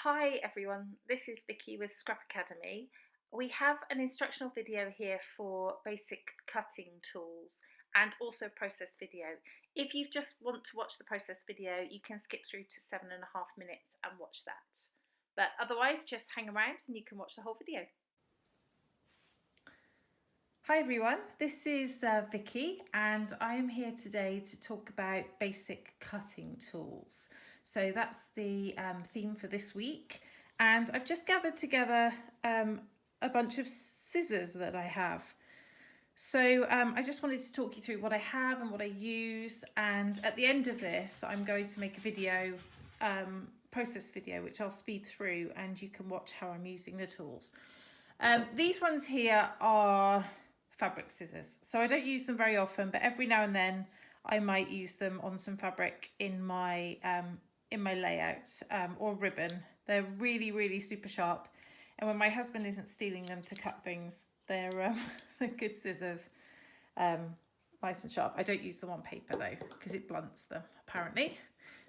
Hi everyone, this is Vicki with ScrapAcademy. We have an instructional video here for basic cutting tools and also process video. If you just want to watch the process video, you can skip through to 7.5 minutes and watch that. But otherwise, just hang around and you can watch the whole video. Hi everyone, this is Vicki and I am here today to talk about basic cutting tools. So that's the theme for this week, and I've just gathered together a bunch of scissors that I have. So I just wanted to talk you through what I have and what I use, and at the end of this I'm going to make a video, process video, which I'll speed through and you can watch how I'm using the tools. These ones here are fabric scissors, so I don't use them very often, but every now and then I might use them on some fabric in my layout, or ribbon. They're really super sharp, and when my husband isn't stealing them to cut things, they're good scissors, nice and sharp. I don't use them on paper though because it blunts them, apparently.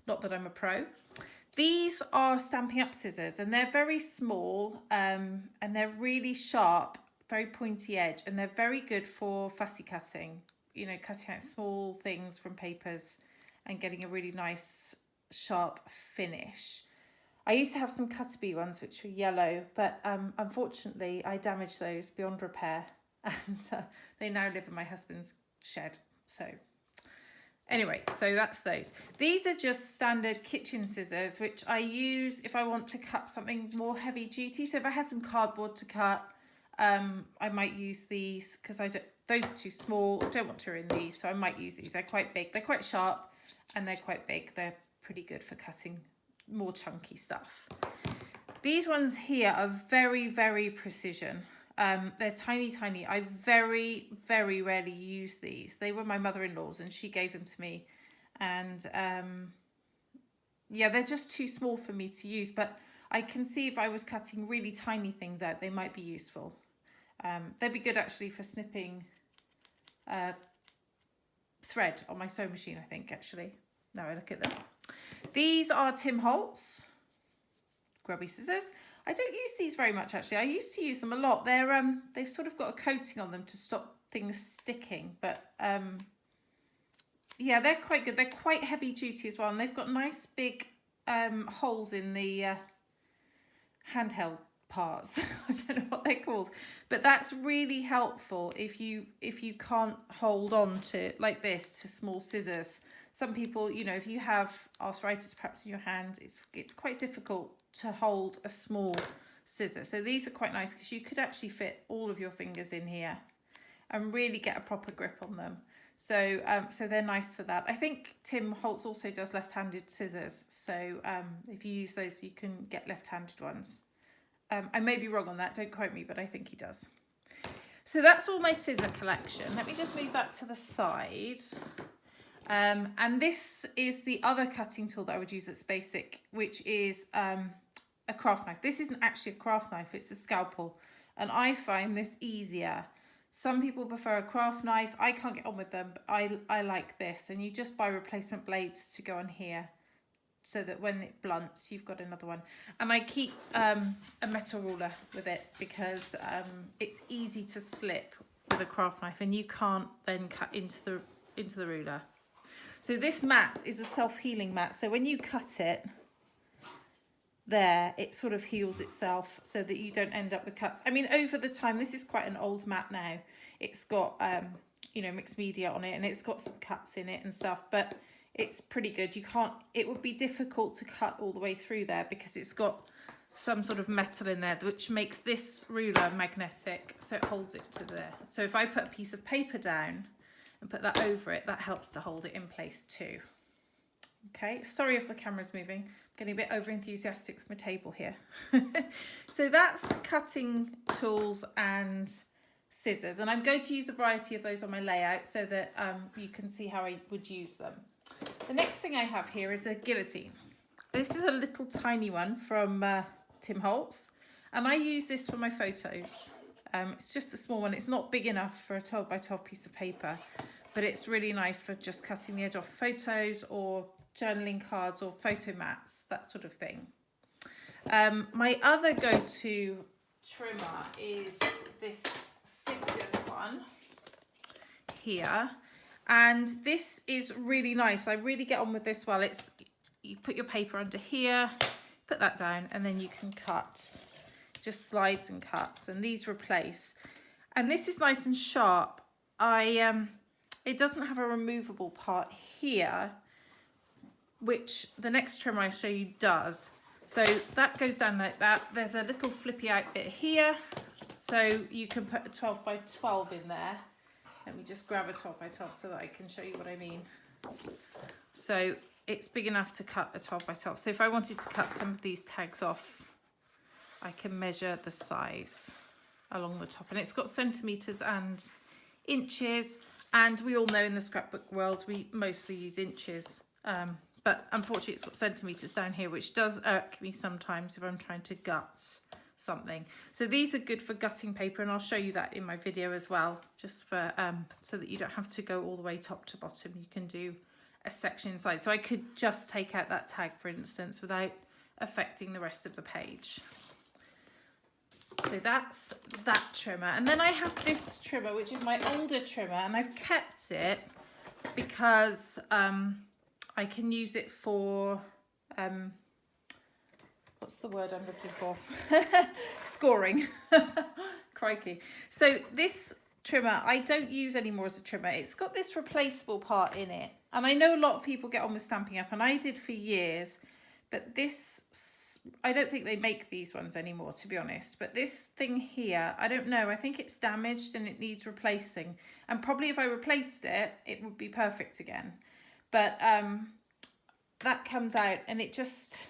Not that I'm a pro. These are Stampin' Up scissors, and they're very small, and they're really sharp, very pointy edge, and they're very good for fussy cutting, you know, cutting out small things from papers and getting a really nice sharp finish. I used to have some Cutter-Bee ones which were yellow, but unfortunately I damaged those beyond repair, and they now live in my husband's shed. So anyway, so that's those. These are just standard kitchen scissors, which I use if I want to cut something more heavy duty. So if I had some cardboard to cut, I might use these, because those are too small. I don't want to ruin these, so I might use these. They're quite big, they're quite sharp, and they're quite big. They're pretty good for cutting more chunky stuff. These ones here are very precision. They're tiny. I very rarely use these. They were my mother-in-law's and she gave them to me, and yeah, they're just too small for me to use, but I can see if I was cutting really tiny things out, they might be useful. They'd be good actually for snipping thread on my sewing machine, I think, actually, now I look at them. These are Tim Holtz grubby scissors. I don't use these very much actually. I used to use them a lot. They've sort of got a coating on them to stop things sticking, but yeah, they're quite good. They're quite heavy duty as well, and they've got nice big holes in the handheld parts. I don't know what they're called, but that's really helpful if you can't hold on to, like this, to small scissors. Some people, you know, if you have arthritis perhaps in your hand, it's quite difficult to hold a small scissor. So these are quite nice because you could actually fit all of your fingers in here and really get a proper grip on them. So so they're nice for that. I think Tim Holtz also does left-handed scissors, so if you use those you can get left-handed ones. I may be wrong on that, don't quote me, but I think he does. So that's all my scissor collection. Let me just move that to the side. And this is the other cutting tool that I would use that's basic, which is a craft knife. This isn't actually a craft knife, it's a scalpel. And I find this easier. Some people prefer a craft knife. I can't get on with them, but I like this. And you just buy replacement blades to go on here, so that when it blunts, you've got another one. And I keep a metal ruler with it because it's easy to slip with a craft knife, and you can't then cut into the ruler. So this mat is a self-healing mat. So when you cut it, there, it sort of heals itself so that you don't end up with cuts. I mean, over the time, this is quite an old mat now. It's got, you know, mixed media on it, and it's got some cuts in it and stuff, but it's pretty good. It would be difficult to cut all the way through there because it's got some sort of metal in there, which makes this ruler magnetic, so it holds it to there. So if I put a piece of paper down and put that over it, that helps to hold it in place too. Okay, sorry if the camera's moving. I'm getting a bit over enthusiastic with my table here. So that's cutting tools and scissors, and I'm going to use a variety of those on my layout so that you can see how I would use them. The next thing I have here is a guillotine. This is a little tiny one from Tim Holtz, and I use this for my photos. It's just a small one. It's not big enough for a 12 by 12 piece of paper, but it's really nice for just cutting the edge off photos or journaling cards or photo mats, that sort of thing. My other go-to trimmer is this Fiskars one here, and this is really nice. I really get on with this well. It's, you put your paper under here, put that down, and then you can cut, just slides and cuts, and these replace. And this is nice and sharp. It doesn't have a removable part here, which the next trimmer I show you does. So that goes down like that. There's a little flippy out bit here, so you can put a 12 by 12 in there. Let me just grab a 12 by 12 so that I can show you what I mean. So it's big enough to cut a 12 by 12. So if I wanted to cut some of these tags off, I can measure the size along the top. And it's got centimetres and inches. And we all know in the scrapbook world, we mostly use inches. But unfortunately it's got centimetres down here, which does irk me sometimes if I'm trying to gut something. So these are good for gutting paper, and I'll show you that in my video as well, just for so that you don't have to go all the way top to bottom. You can do a section inside. So I could just take out that tag, for instance, without affecting the rest of the page. So that's that trimmer. And then I have this trimmer, which is my older trimmer, and I've kept it because I can use it for, what's the word I'm looking for? Scoring. Crikey. So this trimmer, I don't use anymore as a trimmer. It's got this replaceable part in it. And I know a lot of people get on with Stampin' Up, and I did for years. But this, I don't think they make these ones anymore, to be honest. But this thing here, I don't know. I think it's damaged and it needs replacing. And probably if I replaced it, it would be perfect again. But that comes out and it just,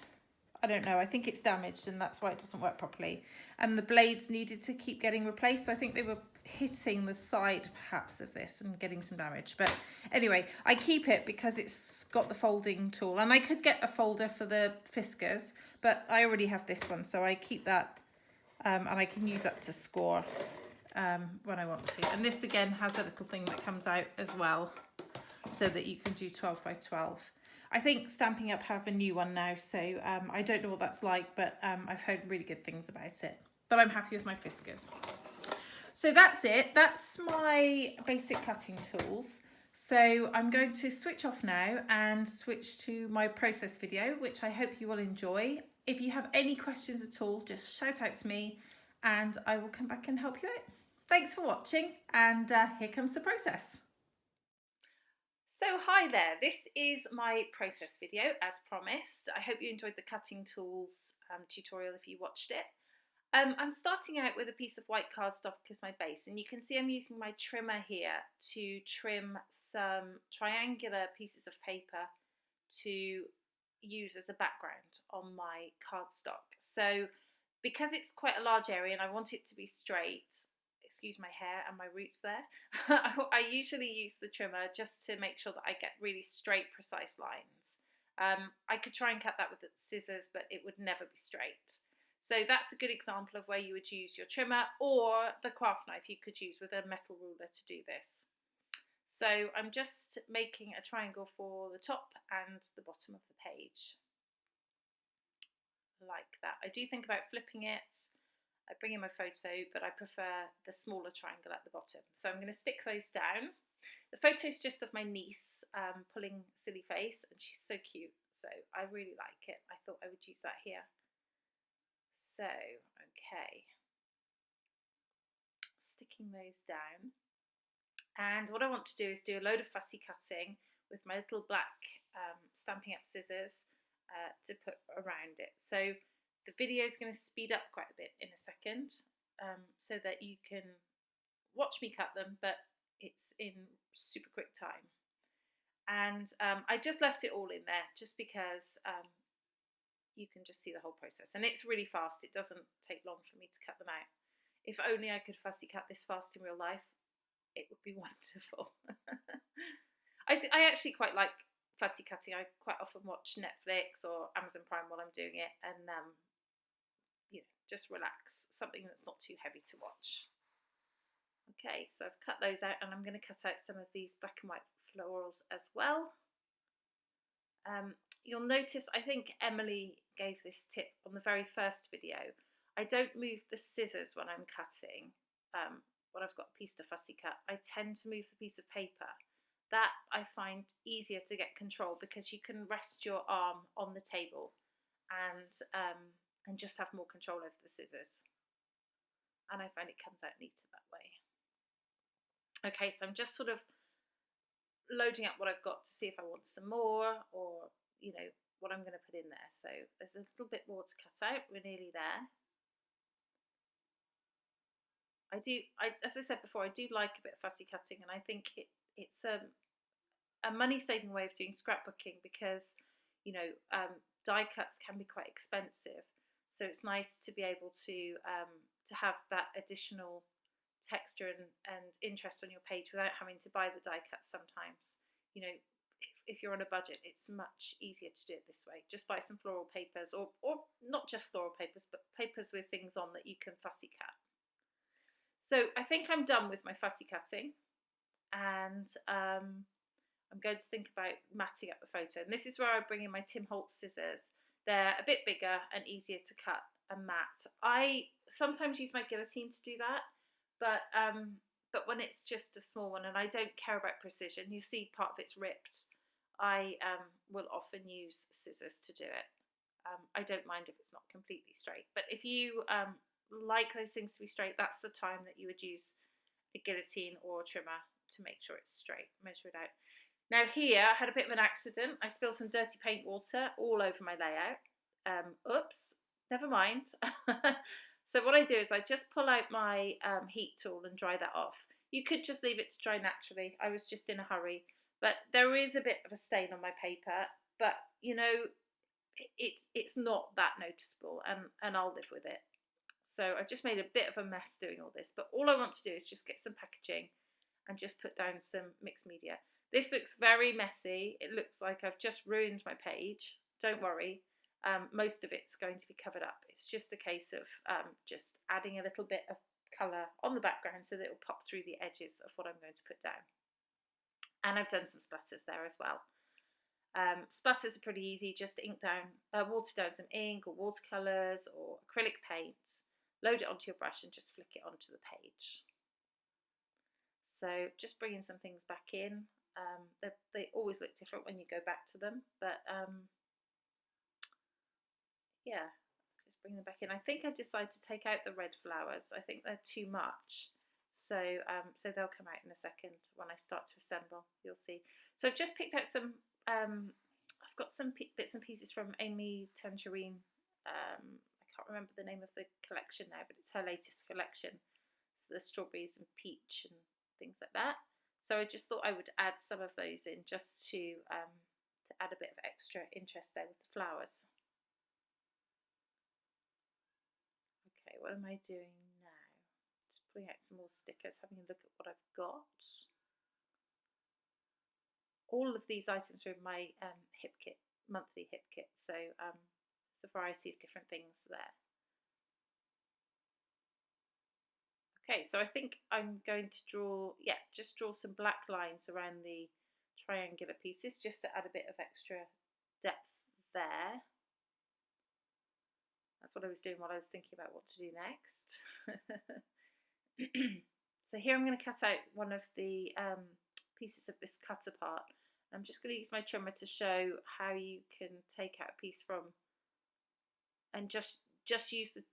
I don't know. I think it's damaged and that's why it doesn't work properly. And the blades needed to keep getting replaced. So I think they were hitting the side perhaps of this and getting some damage. But anyway, I keep it because it's got the folding tool, and I could get a folder for the Fiskars, but I already have this one, so I keep that, and I can use that to score when I want to. And this again has a little thing that comes out as well, so that you can do 12 by 12. I think Stampin' Up have a new one now, so I don't know what that's like, but I've heard really good things about it. But I'm happy with my Fiskars. So that's it. That's my basic cutting tools. So I'm going to switch off now and switch to my process video, which I hope you will enjoy. If you have any questions at all, just shout out to me and I will come back and help you out. Thanks for watching, and here comes the process. So hi there, this is my process video as promised. I hope you enjoyed the cutting tools tutorial if you watched it. I'm starting out with a piece of white cardstock as my base, and you can see I'm using my trimmer here to trim some triangular pieces of paper to use as a background on my cardstock. So because it's quite a large area and I want it to be straight, excuse my hair and my roots there, I usually use the trimmer just to make sure that I get really straight, precise lines. I could try and cut that with the scissors, but it would never be straight. So that's a good example of where you would use your trimmer, or the craft knife you could use with a metal ruler to do this. So I'm just making a triangle for the top and the bottom of the page. Like that. I do think about flipping it. I bring in my photo, but I prefer the smaller triangle at the bottom. So I'm going to stick those down. The photo is just of my niece pulling silly face, and she's so cute. So I really like it. I thought I would use that here. So, okay, sticking those down. And what I want to do is do a load of fussy cutting with my little black Stampin' Up scissors to put around it. So the video is going to speed up quite a bit in a second so that you can watch me cut them, but it's in super quick time. And I just left it all in there just because you can just see the whole process, and it's really fast. It doesn't take long for me to cut them out. If only I could fussy cut this fast in real life, it would be wonderful. I actually quite like fussy cutting. I quite often watch Netflix or Amazon Prime while I'm doing it, and you know, just relax, something that's not too heavy to watch. Okay, so I've cut those out, and I'm going to cut out some of these black and white florals as well. You'll notice, I think Emily gave this tip on the very first video. I don't move the scissors when I'm cutting. When I've got a piece to fussy cut, I tend to move the piece of paper. That I find easier to get control because you can rest your arm on the table and just have more control over the scissors. And I find it comes out neater that way. Okay, so I'm just sort of loading up what I've got to see if I want some more, or you know what I'm going to put in there. So there's a little bit more to cut out. We're nearly there. As I said before, I do like a bit of fussy cutting, and I think it's a money-saving way of doing scrapbooking because, you know, die cuts can be quite expensive. So it's nice to be able to have that additional texture and interest on your page without having to buy the die cuts sometimes. You know, if you're on a budget, it's much easier to do it this way. Just buy some floral papers, or not just floral papers, but papers with things on that you can fussy cut. So I think I'm done with my fussy cutting, and I'm going to think about matting up the photo. And this is where I bring in my Tim Holtz scissors. They're a bit bigger and easier to cut and mat. I sometimes use my guillotine to do that, but when it's just a small one and I don't care about precision, you see part of it's ripped, I will often use scissors to do it. I don't mind if it's not completely straight, but if you like those things to be straight, that's the time that you would use a guillotine or a trimmer to make sure it's straight. Measure it out. Now here I had a bit of an accident. I spilled some dirty paint water all over my layout. Oops, never mind. So what I do is I just pull out my heat tool and dry that off. You could just leave it to dry naturally. I was just in a hurry, but there is a bit of a stain on my paper, but you know, it's not that noticeable, and I'll live with it. So I just made a bit of a mess doing all this, but all I want to do is just get some packaging and just put down some mixed media. This looks very messy. It looks like I've just ruined my page. Don't worry, most of it's going to be covered up. It's just a case of just adding a little bit of colour on the background so that it will pop through the edges of what I'm going to put down. And I've done some splatters there as well. Splatters are pretty easy. Just water down some ink or watercolours or acrylic paint. Load it onto your brush and just flick it onto the page. So just bringing some things back in. They always look different when you go back to them, but yeah, just bring them back in. I think I decided to take out the red flowers. I think they're too much. So they'll come out in a second when I start to assemble. You'll see. So I've just picked out some. I've got some bits and pieces from Amy Tangerine. I can't remember the name of the collection now, but it's her latest collection. So the strawberries and peach and things like that. So I just thought I would add some of those in just to add a bit of extra interest there with the flowers. Okay, what am I doing now? Just pulling out some more stickers, having a look at what I've got. All of these items are in my hip kit, monthly hip kit, so there's a variety of different things there. Okay, so I think I'm going to just draw some black lines around the triangular pieces just to add a bit of extra depth there. That's what I was doing while I was thinking about what to do next. So here I'm going to cut out one of the pieces of this cutter part. I'm just going to use my trimmer to show how you can take out a piece from and just use the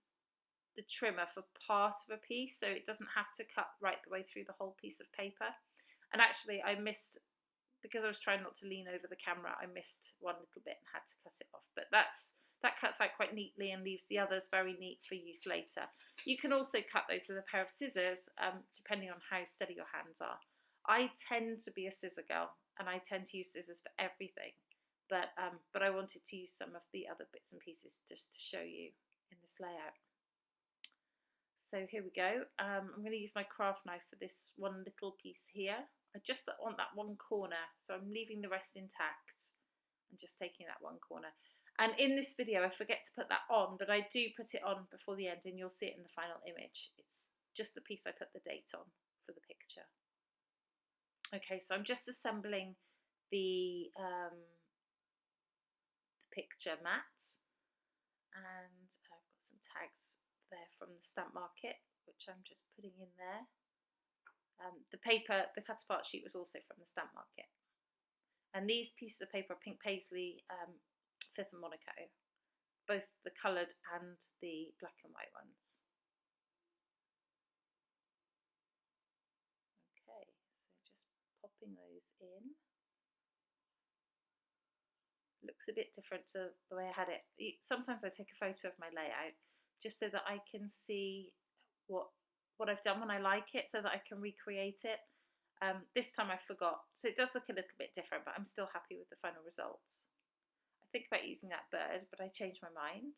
trimmer for part of a piece, so it doesn't have to cut right the way through the whole piece of paper. And actually I missed, because I was trying not to lean over the camera, I missed one little bit and had to cut it off, but that cuts out quite neatly and leaves the others very neat for use later. You can also cut those with a pair of scissors, depending on how steady your hands are. I tend to be a scissor girl, and I tend to use scissors for everything, but I wanted to use some of the other bits and pieces just to show you in this layout. So here we go. I'm going to use my craft knife for this one little piece here. I just want that one corner, so I'm leaving the rest intact and just taking that one corner. And in this video I forget to put that on, but I do put it on before the end, and you'll see it in the final image. It's just the piece I put the date on for the picture. Okay, so I'm just assembling the picture mat. some tags there from the stamp market, which I'm just putting in there. The paper, the cut apart sheet was also from the stamp market. And these pieces of paper are Pink Paisley, Fifth and Monaco, both the coloured and the black and white ones. Okay, so just popping those in. Looks a bit different to the way I had it. Sometimes I take a photo of my layout just so that I can see what I've done when I like it, so that I can recreate it. This time I forgot, so it does look a little bit different, but I'm still happy with the final results. I think about using that bird, but I changed my mind.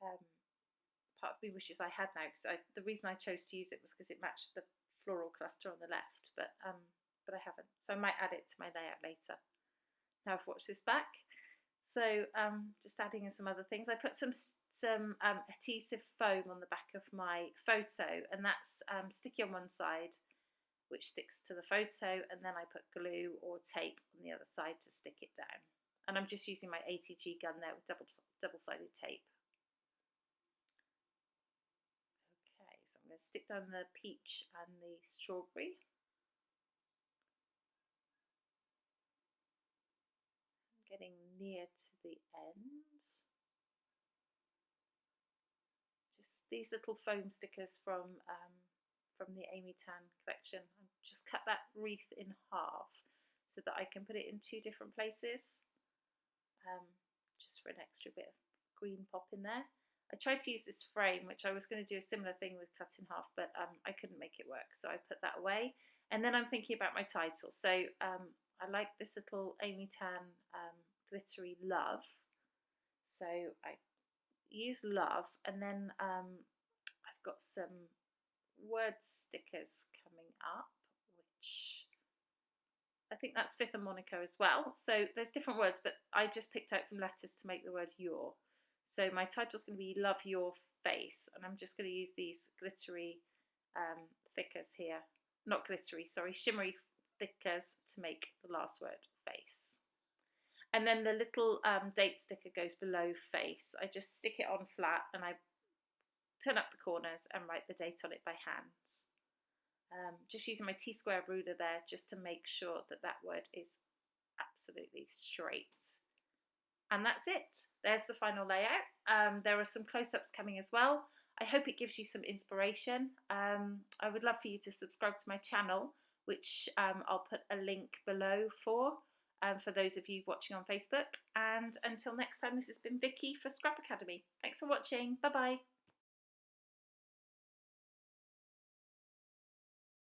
Part of me wishes I had now, because the reason I chose to use it was because it matched the floral cluster on the left, but I haven't, so I might add it to my layout later. Now I've watched this back, so just adding in some other things. I put some adhesive foam on the back of my photo, and that's sticky on one side, which sticks to the photo, and then I put glue or tape on the other side to stick it down. And I'm just using my ATG gun there with double-sided tape. Okay, so I'm going to stick down the peach and the strawberry. I'm getting near to the end. Just these little foam stickers from the Amy Tan collection. I've just cut that wreath in half so that I can put it in 2 different places, just for an extra bit of green pop in there. I tried to use this frame, which I was going to do a similar thing with cut in half, but I couldn't make it work, so I put that away. And then I'm thinking about my title. So I like this little Amy Tan glittery love. So I use love, and then I've got some word stickers coming up, which I think that's Fifth and Monaco as well. So there's different words, but I just picked out some letters to make the word your. So my title's going to be Love Your Face, and I'm just going to use these glittery thickers here. Not glittery, sorry, shimmery thickers to make the last word face. And then the little date sticker goes below face. I just stick it on flat, and I turn up the corners and write the date on it by hand. Just using my T-square ruler there, just to make sure that that word is absolutely straight. And that's it. There's the final layout. There are some close-ups coming as well. I hope it gives you some inspiration. I would love for you to subscribe to my channel, which I'll put a link below for those of you watching on Facebook. And until next time, this has been Vicki for Scrap Academy. Thanks for watching. Bye-bye.